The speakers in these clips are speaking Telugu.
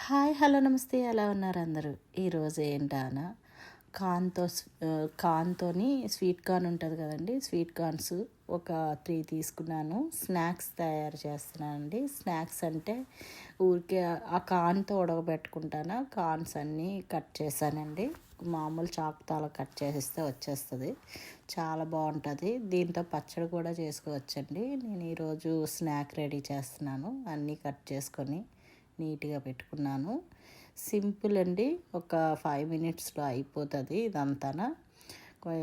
హాయ్ హలో నమస్తే ఎలా ఉన్నారు అందరూ. ఈరోజు ఏంటన్నా కార్న్తో కార్న్తోని స్వీట్ కార్న్ ఉంటుంది కదండి. స్వీట్ కార్న్స్ ఒక 3 తీసుకున్నాను. స్నాక్స్ తయారు చేస్తున్నానండి. స్నాక్స్ అంటే ఊరికే ఆ కార్న్తో ఉడకబెట్టుకుంటాను. కార్న్స్ అన్నీ కట్ చేశానండి. మామూలు చాకుతాల కట్ చేసిస్తే వచ్చేస్తుంది. చాలా బాగుంటుంది. దీంతో పచ్చడి కూడా చేసుకోవచ్చండి. నేను ఈరోజు స్నాక్ రెడీ చేస్తున్నాను. అన్నీ కట్ చేసుకొని నీట్గా పెట్టుకున్నాను. సింపుల్ అండి. ఒక 5 మినిట్స్లో అయిపోతుంది ఇదంతా.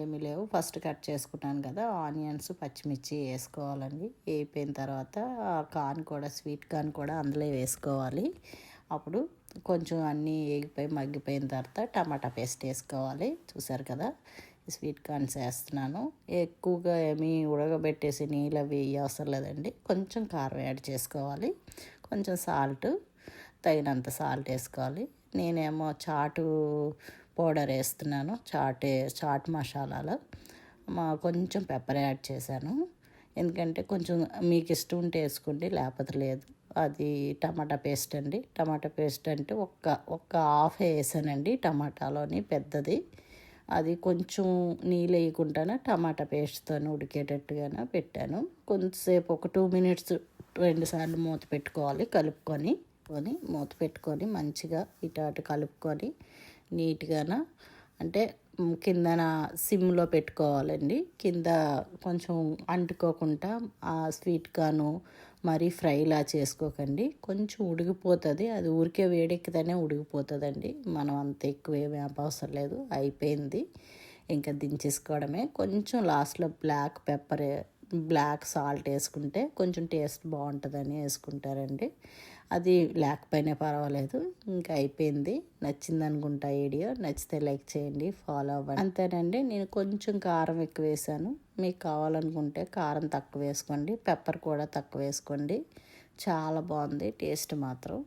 ఏమీ లేవు. ఫస్ట్ కట్ చేసుకున్నాను కదా, ఆనియన్స్ పచ్చిమిర్చి వేసుకోవాలండి. వేయిపోయిన తర్వాత ఆ కార్న్ కూడా, స్వీట్ కార్న్ కూడా అందులో వేసుకోవాలి. అప్పుడు కొంచెం అన్నీ వేగిపోయి మగ్గిపోయిన తర్వాత టమాటా పేస్ట్ వేసుకోవాలి. చూసారు కదా, స్వీట్ కార్న్స్ వేస్తున్నాను. ఎక్కువగా ఏమీ ఉడకబెట్టేసి నీళ్ళు అవి అవసరం లేదండి. కొంచెం కారం యాడ్ చేసుకోవాలి. కొంచెం సాల్ట్, తగినంత సాల్ట్ వేసుకోవాలి. నేనేమో చాటు పౌడర్ వేస్తున్నాను. చాట్ మసాలాలో కొంచెం పెప్పర్ యాడ్ చేశాను. ఎందుకంటే కొంచెం మీకు ఇష్టం ఉంటే వేసుకోండి, లేకపోతే లేదు. అది టమాటా పేస్ట్ అండి. టమాటా పేస్ట్ అంటే ఒక్క హాఫ్ వేసానండి టమాటాలోని, పెద్దది. అది కొంచెం నీళ్ళు వేయకుండానే టమాటా పేస్ట్తో ఉడికేటట్టుగానే పెట్టాను. కొంతసేపు ఒక 2 మినిట్స్ 2 సార్లు మూత పెట్టుకోవాలి. కలుపుకొని మూత పెట్టుకొని మంచిగా ఇటు కలుపుకొని నీట్గాన, అంటే కిందన సిమ్లో పెట్టుకోవాలండి. కింద కొంచెం అంటుకోకుండా ఆ స్వీట్ కార్న్ మరీ ఫ్రైలా చేసుకోకండి. కొంచెం ఉడికిపోతుంది. అది ఊరికే వేడెక్కితేనే ఉడికిపోతుందండి. మనం అంత ఎక్కువ ఏమీ అవసరం లేదు. అయిపోయింది, ఇంకా దించేసుకోవడమే. కొంచెం లాస్ట్లో బ్లాక్ సాల్ట్ వేసుకుంటే కొంచెం టేస్ట్ బాగుంటుందని వేసుకుంటారండి. అది లేకపోయినా పర్వాలేదు. ఇంకా అయిపోయింది. నచ్చింది అనుకుంటా వీడియో. నచ్చితే లైక్ చేయండి, ఫాలో అవ్వండి. అంతేనండి. నేను కొంచెం కారం ఎక్కువ వేసాను. మీకు కావాలనుకుంటే కారం తక్కువ వేసుకోండి, పెప్పర్ కూడా తక్కువ వేసుకోండి. చాలా బాగుంది టేస్ట్ మాత్రం.